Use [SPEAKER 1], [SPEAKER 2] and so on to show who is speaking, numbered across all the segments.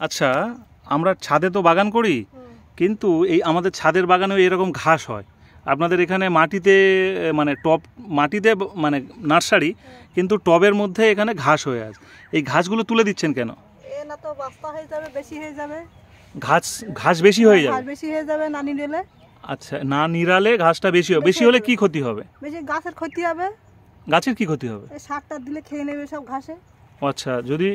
[SPEAKER 1] আচ্ছা, আমরা ছাদে তো বাগান করি, কিন্তু এই আমাদের ছাদের বাগানেও এরকম ঘাস হয়। আপনাদের এখানে মাটিতে মানে টব মাটিতে মানে নার্সারি, কিন্তু টবের মধ্যে এখানে ঘাস হয়ে আছে। এই ঘাসগুলো তুলে দিচ্ছেন কেন?
[SPEAKER 2] না তো বাস্তা হয়ে যাবে, বেশি হয়ে যাবে।
[SPEAKER 1] ঘাস বেশি হয়ে যাবে?
[SPEAKER 2] ঘাস বেশি হয়ে যাবে না নিড়ালে।
[SPEAKER 1] আচ্ছা, না নিড়ালে ঘাসটা বেশি হবে। বেশি হলে কি ক্ষতি হবে?
[SPEAKER 2] বেশি গাছের ক্ষতি হবে।
[SPEAKER 1] গাছের কি ক্ষতি হবে?
[SPEAKER 2] এই সারটা দিলে খেয়ে নেবে সব ঘাসে।
[SPEAKER 1] আচ্ছা, যদি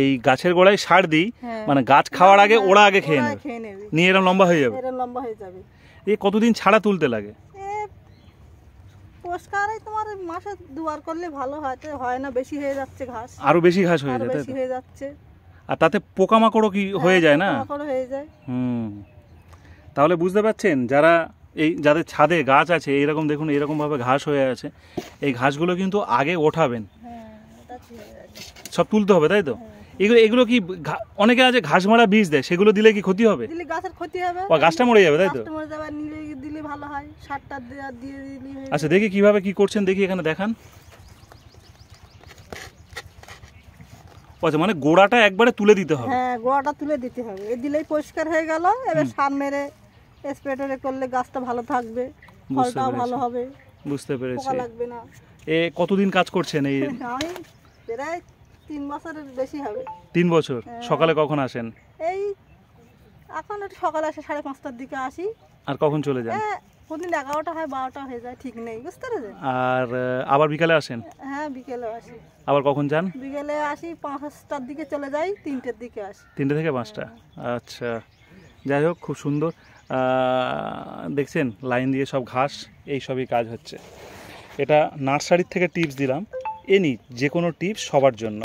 [SPEAKER 1] এই গাছের গোড়ায় সার দিই, মানে গাছ খাওয়ার আগে ওরা আগে খেয়ে নেবে, নিয়ে এরকম লম্বা হয়ে যাবে।
[SPEAKER 2] এরকম লম্বা হয়ে যাবে।
[SPEAKER 1] এই কতদিন ছাড়া তুলতে লাগে?
[SPEAKER 2] পোস্কারে তোমার মাসে দুবার করলে ভালো হয়, তো হয় না, বেশি হয়ে যাচ্ছে ঘাস,
[SPEAKER 1] আরো বেশি ঘাস হয়ে যায়,
[SPEAKER 2] বেশি হয়ে যাচ্ছে।
[SPEAKER 1] আর তাতে পোকামাকড়ও কি হয়ে যায় না?
[SPEAKER 2] পোকামাকড় হয়ে যায়।
[SPEAKER 1] তাহলে বুঝতে পারছেন, যাদের ছাদে গাছ আছে, এইরকম দেখুন এইরকম ভাবে ঘাস হয়ে আছে, এই ঘাসগুলো কিন্তু আগে ওঠাবেন, সব তুলতে হবে, তাই তো? এগুলো কি অনেকে আছে ঘাস মারা বীজ দেয়, সেগুলো দিলে কি ক্ষতি হবে?
[SPEAKER 2] দিলে গাছের ক্ষতি হবে,
[SPEAKER 1] গাছটা মরে যাবে, তাই তো?
[SPEAKER 2] মরে যাবে, দিলে ভালো হয়, সারটা দিয়ে দিলে।
[SPEAKER 1] আচ্ছা, দেখি কিভাবে কি করছেন, দেখি এখানে দেখান। আচ্ছা, মানে গোড়াটা একবারে তুলে দিতে হবে?
[SPEAKER 2] হ্যাঁ, গোড়াটা তুলে দিতে হবে, এই দিলেই পরিষ্কার হয়ে গেল। এবার সার মেরে স্প্রে করলে গাছটা ভালো থাকবে, ফলটাও ভালো হবে।
[SPEAKER 1] বুঝতে পেরেছি।
[SPEAKER 2] পোকা লাগবে না।
[SPEAKER 1] কতদিন কাজ করছেন এই?
[SPEAKER 2] আমি প্রায় 3 বছরের বেশি হবে।
[SPEAKER 1] 3 বছর। সকালে কখন আসেন?
[SPEAKER 2] এই এখন একটু সকালে আসে 5:30টার দিকে আসি।
[SPEAKER 1] আর কখন চলে যান?
[SPEAKER 2] কোনদিন 11টা হয়, 12টা হয়ে যায়, ঠিক নেই, বুঝতে পেরেছেন?
[SPEAKER 1] আর আবার বিকালে আসেন?
[SPEAKER 2] হ্যাঁ, বিকেলে আসি।
[SPEAKER 1] আবার কখন যান?
[SPEAKER 2] বিকেলে আসি 5টার দিকে চলে যাই, 3টের দিকে আসি।
[SPEAKER 1] 3টে থেকে 5টা। আচ্ছা, যাই হোক, খুব সুন্দর। দেখছেন লাইন দিয়ে সব ঘাস, এই সবই কাজ হচ্ছে। এটা নার্সারির থেকে টিপস দিলাম, যে কোনো টিপস সবার জন্য।